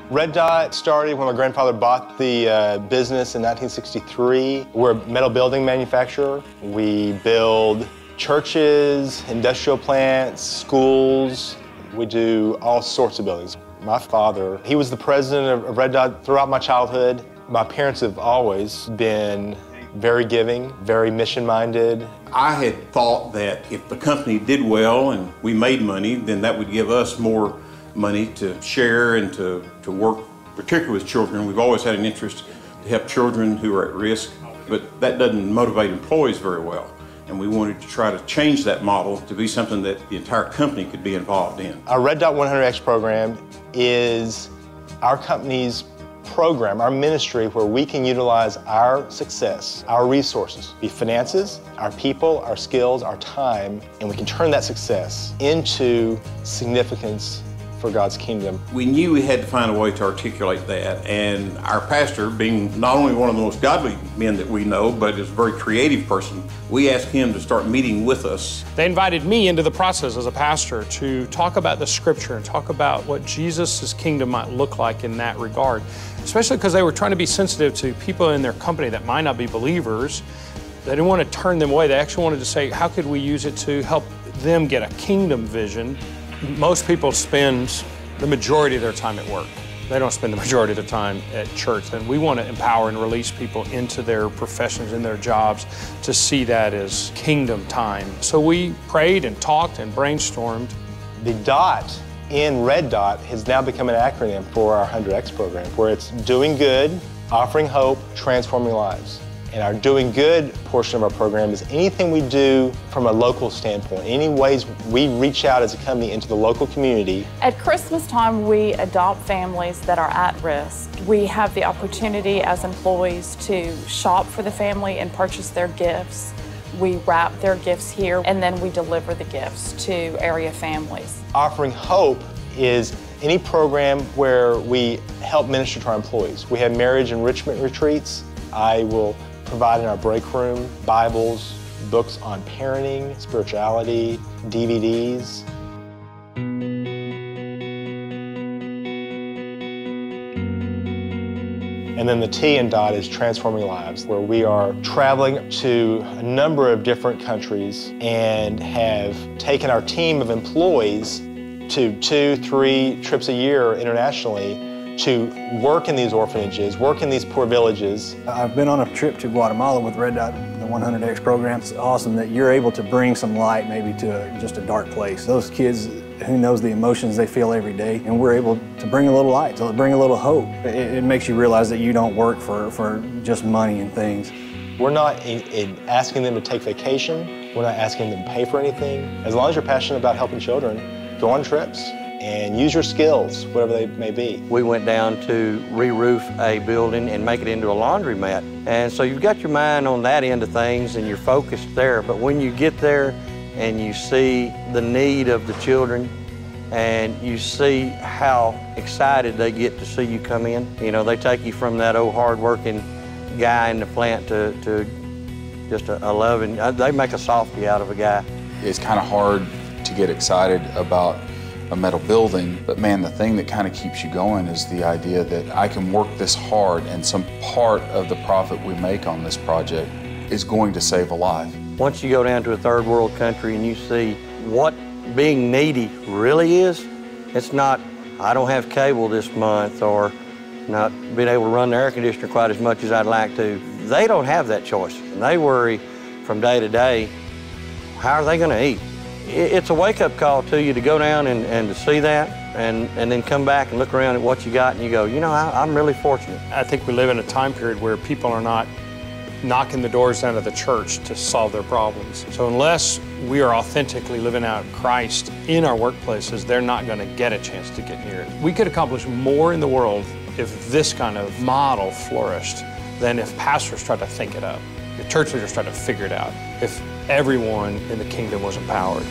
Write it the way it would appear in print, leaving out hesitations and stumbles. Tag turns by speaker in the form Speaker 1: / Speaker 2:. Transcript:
Speaker 1: Red Dot started when my grandfather bought the business in 1963. We're a metal building manufacturer. We build churches, industrial plants, schools. We do all sorts of buildings. My father, he was the president of Red Dot throughout my childhood. My parents have always been very giving, very mission-minded.
Speaker 2: I had thought that if the company did well and we made money, then that would give us more money to share and to work, particularly with children. We've always had an interest to help children who are at risk, but that doesn't motivate employees very well. And we wanted to try to change that model to be something that the entire company could be involved in.
Speaker 1: Our Red Dot 100X program is our company's program, our ministry, where we can utilize our success, our resources, be finances, our people, our skills, our time, and we can turn that success into significance for God's kingdom.
Speaker 2: We knew we had to find a way to articulate that, and our pastor, being not only one of the most godly men that we know, but is a very creative person, we asked him to start meeting with us.
Speaker 3: They invited me into the process as a pastor to talk about the scripture and talk about what Jesus' kingdom might look like in that regard, especially because they were trying to be sensitive to people in their company that might not be believers. They didn't want to turn them away. They actually wanted to say, how could we use it to help them get a kingdom vision? Most people spend the majority of their time at work. They don't spend the majority of their time at church. And we want to empower and release people into their professions and their jobs to see that as kingdom time. So we prayed and talked and brainstormed.
Speaker 1: The dot in Red Dot has now become an acronym for our 100X program, where it's doing good, offering hope, transforming lives. And our doing good portion of our program is anything we do from a local standpoint, any ways we reach out as a company into the local community.
Speaker 4: At Christmas time, we adopt families that are at risk. We have the opportunity as employees to shop for the family and purchase their gifts. We wrap their gifts here, and then we deliver the gifts to area families.
Speaker 1: Offering Hope is any program where we help minister to our employees. We have marriage enrichment retreats. I will provide in our break room Bibles, books on parenting, spirituality, DVDs. And then the T in DOT is Transforming Lives, where we are traveling to a number of different countries and have taken our team of employees to 2-3 trips a year internationally to work in these orphanages, work in these poor villages.
Speaker 5: I've been on a trip to Guatemala with Red Dot, the 100X program. It's awesome that you're able to bring some light maybe to just a dark place. Those kids, who knows the emotions they feel every day, and we're able to bring a little light, to bring a little hope. It makes you realize that you don't work for just money and things.
Speaker 1: We're not asking them to take vacation. We're not asking them to pay for anything. As long as you're passionate about helping children, go on trips and use your skills, whatever they may be.
Speaker 6: We went down to re-roof a building and make it into a laundromat. And so you've got your mind on that end of things and you're focused there. But when you get there and you see the need of the children and you see how excited they get to see you come in, you know, they take you from that old hard-working guy in the plant to just a loving, they make a softie out of a guy.
Speaker 7: It's kind of hard to get excited about a metal building, but man, the thing that kind of keeps you going is the idea that I can work this hard and some part of the profit we make on this project is going to save a life.
Speaker 6: Once you go down to a third world country and you see what being needy really is, it's not, I don't have cable this month or not being able to run the air conditioner quite as much as I'd like to. They don't have that choice. And they worry from day to day, how are they gonna eat? It's a wake-up call to you to go down and to see that and then come back and look around at what you got and you go, you know, I'm really fortunate.
Speaker 3: I think we live in a time period where people are not knocking the doors down of the church to solve their problems. So unless we are authentically living out Christ in our workplaces, they're not going to get a chance to get near it. We could accomplish more in the world if this kind of model flourished than if pastors tried to think it up, if church leaders tried to figure it out, if everyone in the kingdom was empowered.